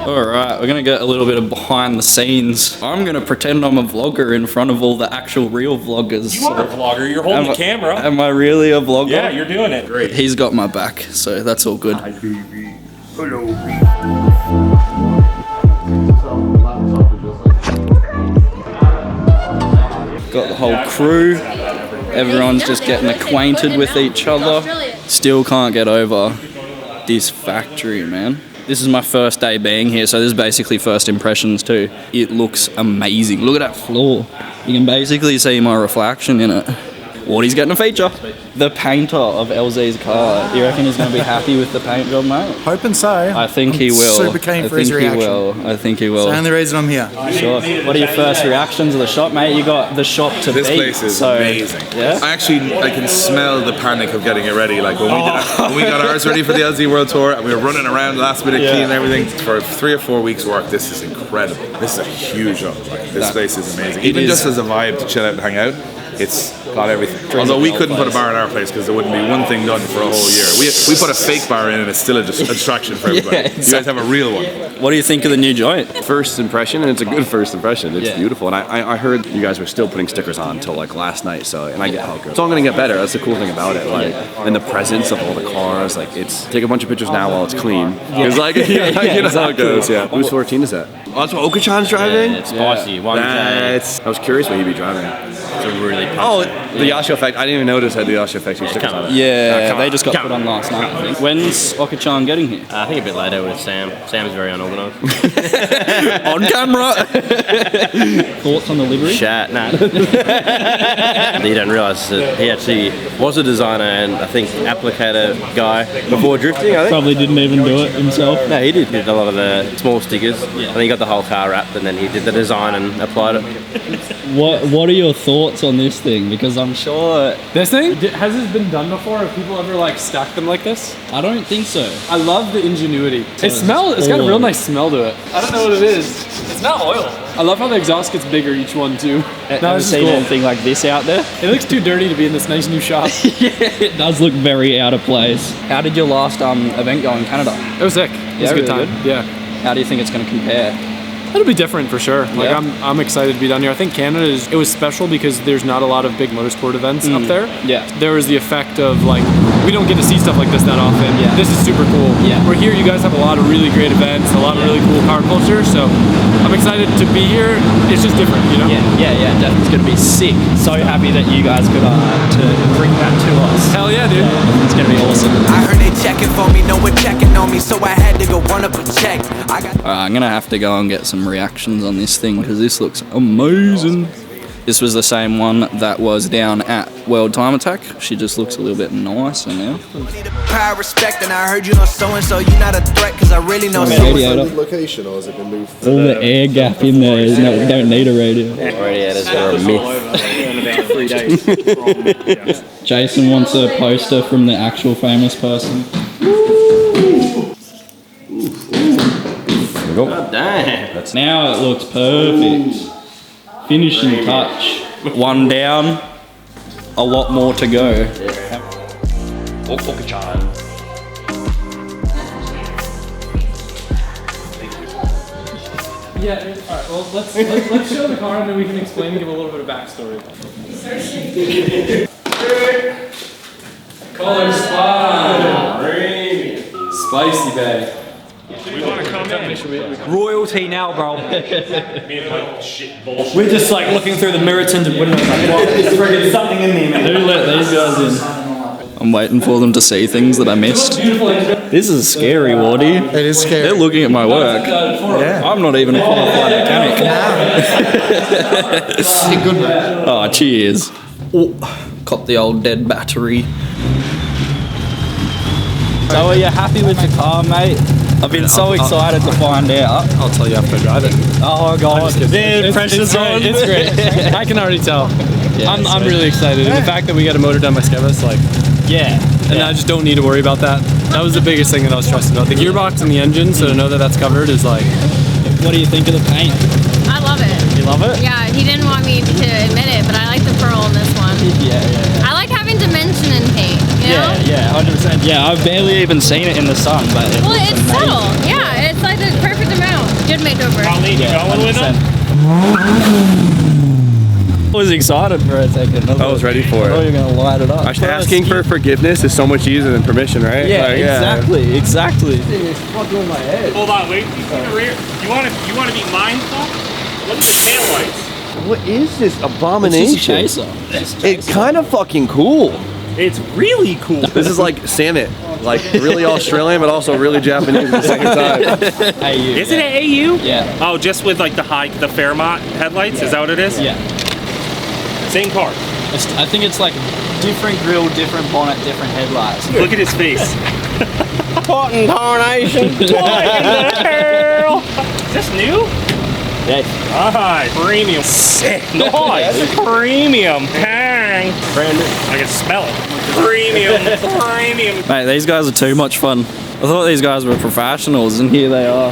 Alright, we're gonna get a little bit of behind the scenes. I'm gonna pretend I'm a vlogger in front of all the actual real vloggers. You are a vlogger, you're holding the camera. Am I really a vlogger? Yeah, you're doing it. Great. He's got my back, so that's all good. Got the whole crew. Everyone's just getting acquainted with each other. Still can't get over this factory, man. This is my first day being here, so this is basically first impressions too. It looks amazing. Look at that floor. You can basically see my reflection in it. Wardy's getting a feature. The painter of LZ's car. You reckon he's going to be happy with the paint job, mate? Hoping so. I think he will. Super keen for his reaction. I think he will. It's the only reason I'm here. Sure. What are your first reactions of the shop, mate? You got the shop to beat. This place is amazing. Yeah? I can smell the panic of getting it ready. Like when we got ours ready for the LZ World Tour and we were running around last minute cleaning everything. For 3 or 4 weeks work, this is incredible. This is a huge job. This place is amazing. Even just as a vibe to chill out and hang out, it's got everything. Although we couldn't put a bar in our place because there wouldn't be one thing done for a whole year. We put a fake bar in and it's still a distraction for everybody. Yeah, exactly. You guys have a real one. What do you think of the new joint? First impression, and it's a good first impression. It's beautiful, and I heard you guys were still putting stickers on until like last night. So, and I get how good. It's all gonna get better. That's the cool thing about it. Like, and the presence of all the cars. Like, it's take a bunch of pictures now while it's clean. It's like you know how it goes. Yeah. Whose 14 is that? Oh, that's what Okachan's driving. Yeah, it's spicy. I was curious what he'd be driving. It's a really the Yasha effect. I didn't even notice had the Yasha effect. Stickers on it. Yeah, they just got put on last night, I think. When's Okachan getting here? I think a bit later with Sam. Sam's very unorganised. On camera! Thoughts on the livery? Chat, nah. You don't realise that he actually was a designer and I think applicator guy before drifting, I think. Probably didn't even do it himself. No, he did. He did a lot of the small stickers. Yeah. And he got the whole car wrapped and then he did the design and applied it. What are your thoughts on this thing? Because I'm sure... This thing? Has this been done before? Have people ever like stacked them like this? I don't think so. I love the ingenuity. It's got a real nice smell to it. I don't know what it is. It's not oil. I love how the exhaust gets bigger each one too. Have you seen anything like this out there? It looks too dirty to be in this nice new shop. Yeah, it does look very out of place. How did your last event go in Canada? It was sick. It was a good time. Yeah. How do you think it's going to compare? It'll be different for sure. Like I'm excited to be down here. I think Canada it was special because there's not a lot of big motorsport events up there. Yeah. There was the effect of like we don't get to see stuff like this that often. Yeah. This is super cool. Yeah. We're here. You guys have a lot of really great events, a lot of really cool car culture. So I'm excited to be here. It's just different, you know. Yeah. Definitely, it's gonna be sick. So happy that you guys could to bring that to us. Hell yeah, dude. It's gonna be awesome. I heard they checking for me, no one checking on me, so I had to go run up a check. I'm gonna have to go and get some reactions on this thing because this looks amazing. This was the same one that was down at World Time Attack. She just looks a little bit nicer now. Power, respect, and I heard you know so and so. You're not a threat because I really know so. Location, or has it been moved? All the air gap in there. We don't need a radio. Radiators are a myth. 3 days. Jason wants a poster from the actual famous person. God damn. Now it looks perfect. Finishing touch. One down. A lot more to go. Yeah. All right. Well, let's show the car and then we can explain and give a little bit of backstory. Color spot. Spicy bag. We want to come in. Royalty now, bro. We're just like looking through the mirror tinted windows like, well, there's friggin' something in there, man. Who let these guys in? I'm waiting for them to see things that I missed. This is scary, Wardy. It is scary. They're looking at my work. Yeah. I'm not even a qualified mechanic. Good, man. Oh, cheers. Oh, caught the old dead battery. So are you happy with the car, mate? I've been so excited to find out. I'll tell you after I drive it. Oh god, pressure's on. It's great. I can already tell. Yeah, I'm really excited. And the fact that we got a motor done by Skevas, like, and I just don't need to worry about that. That was the biggest thing that I was stressing about. The gearbox and the engine, so to know that that's covered is like. What do you think of the paint? I love it. You love it? Yeah, he didn't want me to admit it, but I like the pearl in this one. Yeah. I like having dimension in paint, you know? Yeah, 100%. Yeah, I've barely even seen it in the sun, but it Well, looks it's amazing. subtle. Yeah, it's like the perfect amount. Good makeover. Colleen, you going with them? I was excited for a second. I was ready for I thought it. you were gonna light it up. Asking for forgiveness is so much easier than permission, right? Yeah, Like, exactly. Hold on, wait. You see the rear? You want to be mindful? Look at the taillights. What is this It's abomination? just a chaser. It's kind of fucking cool. It's really cool. This is like Samet, like really Australian, but also really Japanese at the same time. AU. Is it an AU? Yeah. Oh, just with like the Fairmont headlights? Is that what it is? Yeah. Same car. I think it's like different grille, different bonnet, different headlights. Look at his face. What in tarnation? What in the hell? Is this new? Yes. Alright, premium. Sick. Nice. Premium. Hang. Brandon. I can smell it. Premium. Premium. Mate, these guys are too much fun. I thought these guys were professionals, and here they are,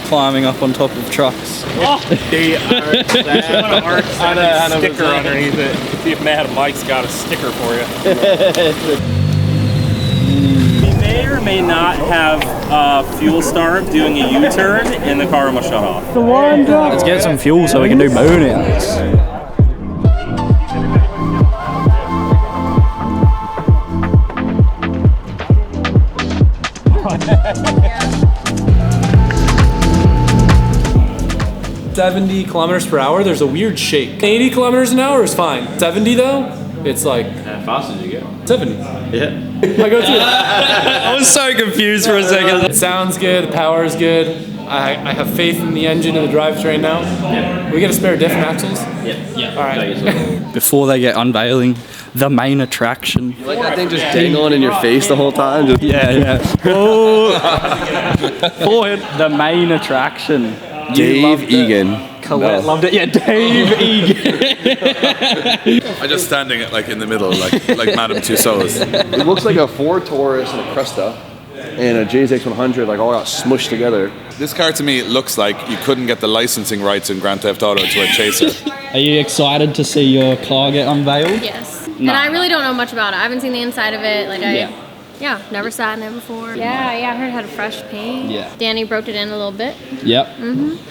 climbing up on top of trucks. Oh, they are. I want a sticker underneath it. See if Matt Mike's got a sticker for you. We may or may not have fuel starve doing a U-turn, and the car will shut off. Let's get some fuel so we can do burnouts. 70 kilometers per hour, there's a weird shake. 80 kilometers an hour is fine. 70 though, it's like How fast did you go? 70. Yeah. I go through. I was so confused for a second. It sounds good, the power is good. I have faith in the engine and the drivetrain now. Yeah. We get a spare diff and axles. Yeah. All right. Before they get unveiling, the main attraction. You like that thing just dangling in your face the whole time? Just Yeah. Oh. Forward. The main attraction. Dave Egan. Colette loved it. Yeah, Dave Egan. I'm just standing like in the middle, like Madame Tussauds. It looks like a Ford Taurus and a Cresta and a JZX100 like all got smushed together. This car to me looks like you couldn't get the licensing rights in Grand Theft Auto to a chaser. Are you excited to see your car get unveiled? Yes. And I really don't know much about it. I haven't seen the inside of it. Like yeah, never sat in there before. Yeah, I heard it had a fresh paint. Yeah. Danny broke it in a little bit. Yep.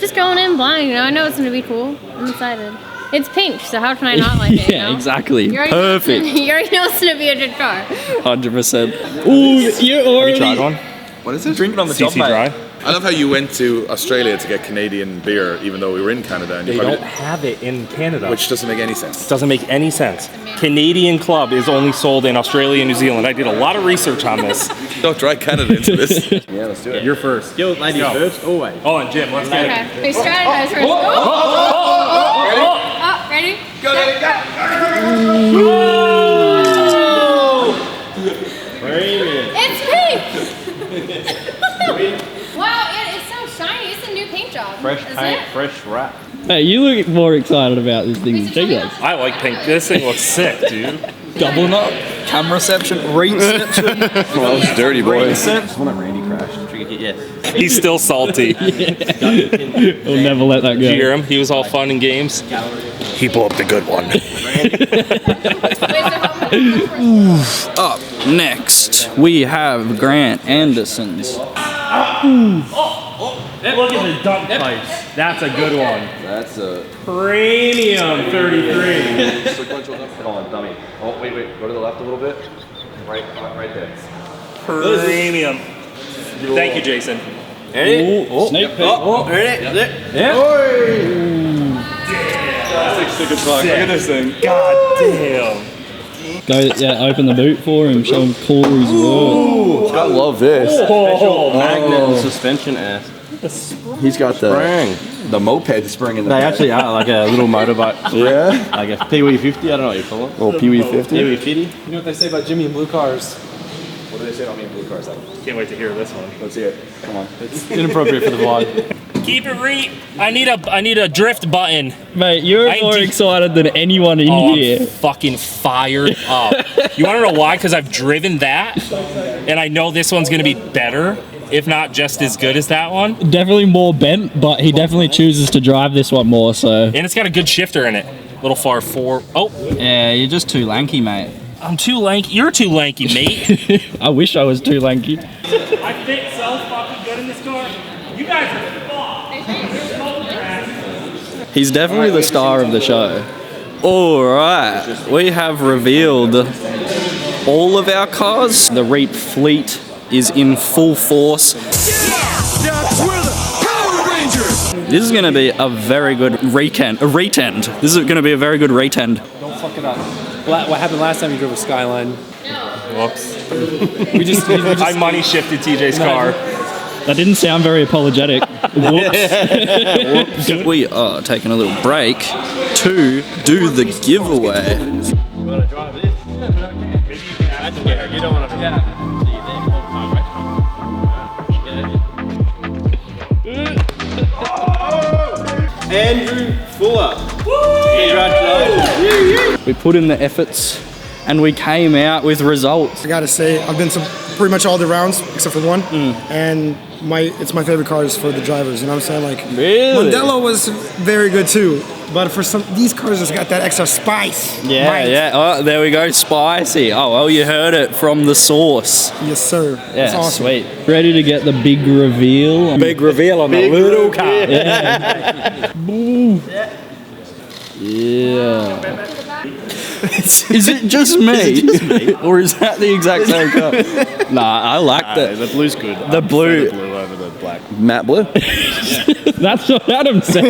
Just going in blind, you know. I know it's gonna be cool. I'm excited. It's pink, so how can I not like it? You know? Exactly. You already Perfect. You already know it's gonna be a good car. 100%. Ooh, you already. Tried one? What is it? Drinking on the job, CC mate. Dry. I love how you went to Australia to get Canadian beer, even though we were in Canada. And you They probably don't have it in Canada. which doesn't make any sense. Doesn't make any sense. Canadian Club is only sold in Australia and New Zealand. I did a lot of research on this. Don't drag Canada into this. Yeah, let's do it. You're first. Yo, ladies Go. first, always. Hold on, Jim. Let's get it. Okay. We strategize first. Ready? Go. It's pink. Wow, it is so shiny. It's a new paint job. Fresh Isn't paint, it? fresh wrap. Hey, you look more excited about this thing than she does. I like pink. This thing looks sick, dude. Doubling up. Camera reception, reception. Well, it's dirty, boy. One that Randy crashed. Yeah. He's still salty. We'll never let that Did you go. hear him? He was all fun and games. He blew up the good one. Up next, we have Grant Anderson's. Look at the dump pipes. That's a good one. That's a Premium 33. sequential dump. Hold on, dummy. Oh, wait. Go to the left a little bit. Right there. Premium. Thank you, Jason. Snake pit. Look at this thing. God damn. Go, open the boot for him, show him Corey's work. I love this. Magnet and suspension ass. He's got the moped spring in the They back. actually are like a little motorbike. Yeah. Like a Pee-wee 50, I don't know what you call it. Little Pee-wee 50. Pee-wee 50. You know what they say about Jimmy and blue cars? What do they say about me in blue cars? Can't wait to hear this one. Let's see it. Come on. It's inappropriate for the vlog. Keep it reet. I need a drift button. Mate, you're I more do- excited than anyone in here. I'm fucking fired up. You want to know why? Because I've driven that, and I know this one's gonna be better, if not just as good as that one. Definitely more bent, but he definitely chooses to drive this one more, so. And it's got a good shifter in it. Little far forward. Oh, Yeah, you're just too lanky, mate. I'm too lanky. You're too lanky, mate. I wish I was too lanky. I fit so fucking good in this car. You guys are fucked. He's definitely the star of the show. Alright, we have revealed all of our cars. The Reet fleet is in full force. This is going to be a very good weekend. This is going to be a very good weekend. Don't fuck it up. What happened last time you drove a Skyline? Whoops. we just I money shifted TJ's car. That didn't sound very apologetic. Whoops. We are taking a little break to do the giveaway. You want to drive this? Yeah, you don't want to. Yeah. Andrew Fuller. Congratulations. We put in the efforts and we came out with results. I gotta say, I've been to pretty much all the rounds except for one, and it's my favorite cars for the drivers. You know what I'm saying? Like, really? Modelo was very good too, but for these cars just got that extra spice. Yeah. Oh, there we go, spicy. Oh, well, you heard it from the source. Yes, sir. Yeah, That's awesome. sweet. Ready to get the big reveal? Big reveal on the little car. Yeah. Is it just me? Or is that the exact same car? Nah, I like The blue's good. The blue. The blue over the black. Matte blue. That's what Adam said.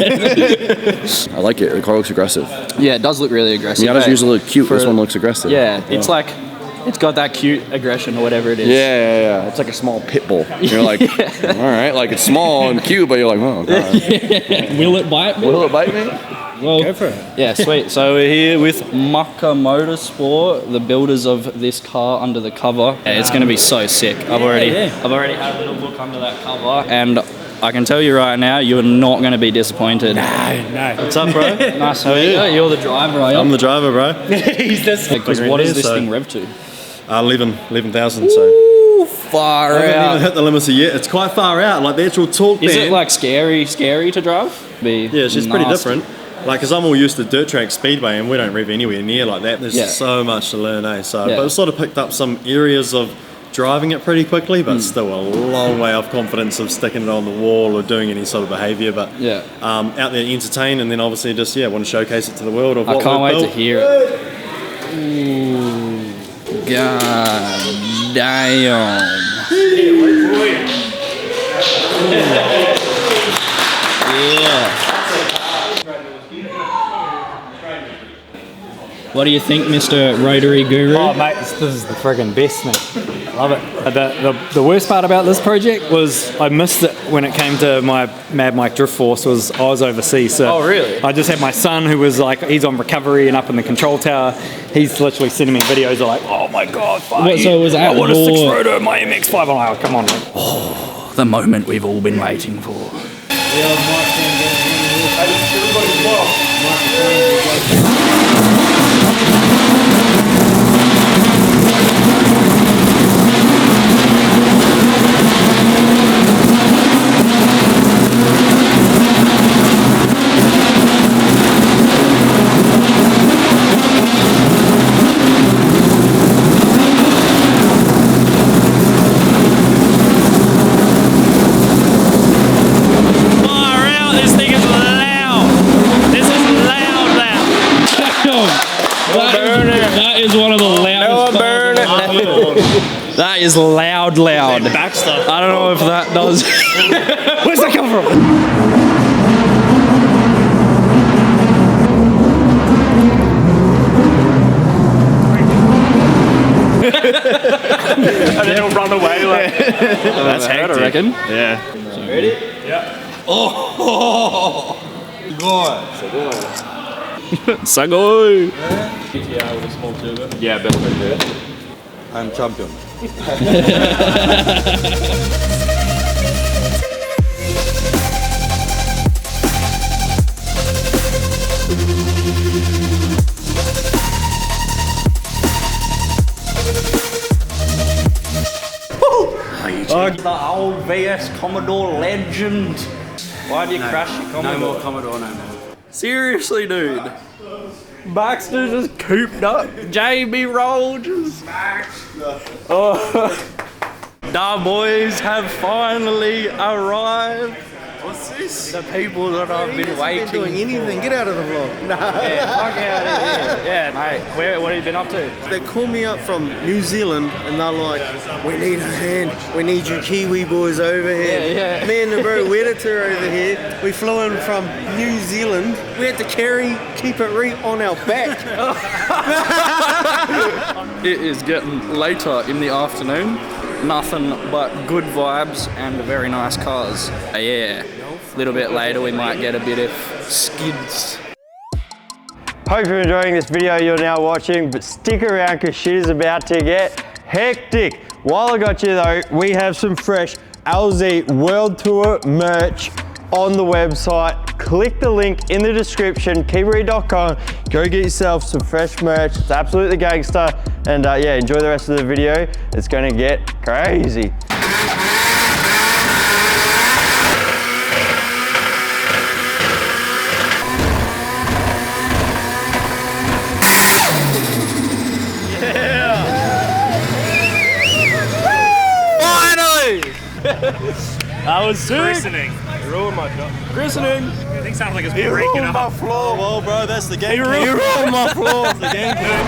I like it. The car looks aggressive. Yeah, it does look really aggressive. The others usually look cute. This one looks aggressive. Yeah, it's like, it's got that cute aggression or whatever it is. Yeah. It's like a small pit bull. You're like, all right, like it's small and cute, but you're like, oh god. Will it bite me? Will it bite me? Well, Go for it. Yeah, sweet. So we're here with Mucka Motorsport, the builders of this car under the cover. Yeah, it's going to be so sick. I've already had a little look under that cover, and I can tell you right now, you're not going to be disappointed. No. What's up, bro? Nice. How are you? You're the driver, are you? I'm the driver, bro. He's this. Because what does this thing rev to? 11,000. So Ooh, far I haven't even out. hit the limiter yet. It's quite far out. Like the actual torque band. Is it like scary to drive? Yeah, it's just pretty different. Like, because I'm all used to dirt track speedway and we don't rev anywhere near like that. There's so much to learn, eh? So, but I've sort of picked up some areas of driving it pretty quickly, but still a long way off confidence of sticking it on the wall or doing any sort of behaviour. But out there to entertain, and then obviously just want to showcase it to the world of what I can't we've wait built. to hear it. Ooh, god damn. Yeah. What do you think, Mr. Rotary Guru? Oh, mate, this is the friggin' best, mate. Love it. The worst part about this project was I missed it when it came to my Mad Mike Drift Force. I was overseas. So oh, really? I just had my son who was like, he's on recovery and up in the control tower. He's literally sending me videos of like, oh my god, fuck. So it was I want a 6-rotor in my MX-5. I'm like, oh, come on, mate. Oh, the moment we've all been waiting for. That is one of the loudest. That is loud. I don't know if that does. Where's that come from? And then it'll run away like. That's hectic. I reckon. Yeah. So, ready? Yeah. Oh! God. Sagoy! GTR with a small turbo. Yeah, better than that. I'm champion. The old VS Commodore legend. Why'd you crash your Commodore? No more Commodore, no more. Seriously, dude. Baxter just cooped up. Jamie Roll just... Oh. The boys have finally arrived. What's this? The people that I've been waiting doing anything. Get out of the vlog. Yeah, fuck out of here. Yeah, mate. What have you been up to? They call me up from New Zealand and they're like, we need a hand. We need you Kiwi boys over here. Yeah. Me and the bro, we're the tour over here. We flew in from New Zealand. We had to carry Keep It Reet on our back. It is getting later in the afternoon. Nothing but good vibes and very nice cars. Yeah, a little bit later we might get a bit of skids. Hope you're enjoying this video you're now watching, but stick around because shit is about to get hectic. While I got you though, we have some fresh LZ World Tour merch on the website. Click the link in the description, keepreet.com. Go get yourself some fresh merch. It's absolutely gangster. And yeah, enjoy the rest of the video. It's gonna get crazy. That was sick. Christening. You ruined my job. Christening. I think sounds like it's You breaking ruined up. my floor. Well, bro, that's the game. You ruined my floor. That's the game plan.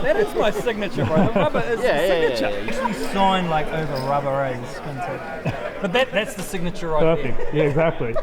That is my signature, bro. The rubber is the signature. Yeah. Usually sign like over rubber A's. But that's the signature right there. Yeah, exactly.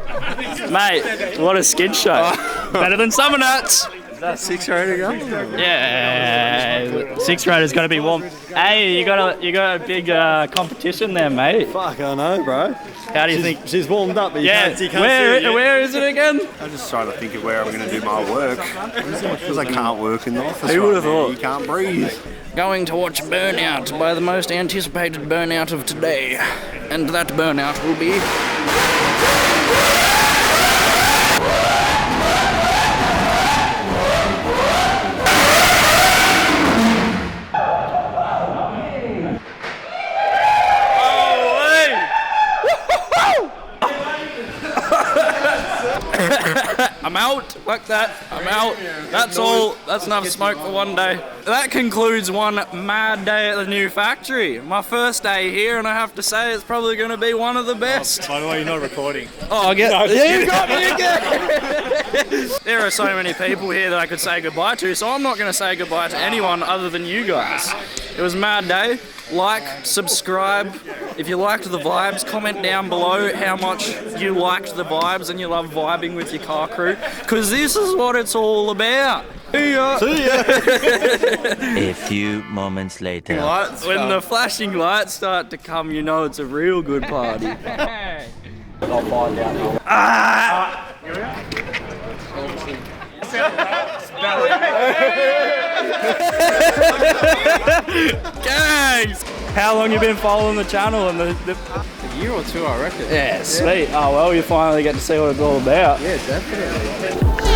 Mate, what a skid show. Better than Burnouts. Is that 6 rated gun? Yeah, 6 rater's got to be warm. Hey, you got a big competition there, mate. Fuck, I know, bro. How do you think? She's warmed up, but you can't see it Where is it again? I'm just trying to think of where I'm going to do my work. Because I can't work in the office. Who would have thought? You can't breathe. Going to watch Burnout by the most anticipated burnout of today. And that burnout will be... I'm out, like that, I'm out. That's all, that's enough smoke for one day. That concludes one mad day at the new factory. My first day here, and I have to say it's probably going to be one of the best. By the way, you're not recording. Oh, I get you got me again. There are so many people here that I could say goodbye to, so I'm not going to say goodbye to anyone other than you guys. It was a mad day. Like, subscribe. If you liked the vibes, comment down below how much you liked the vibes and you love vibing with your car crew, because this is what it's all about. See ya. See ya. A few moments later. When the flashing lights start to come, you know it's a real good party. I'll find out. Ah! Guys, how long you been following the channel? And A year or two, I reckon. yeah, sweet. Oh well, you finally get to see what it's all about. Yeah, definitely.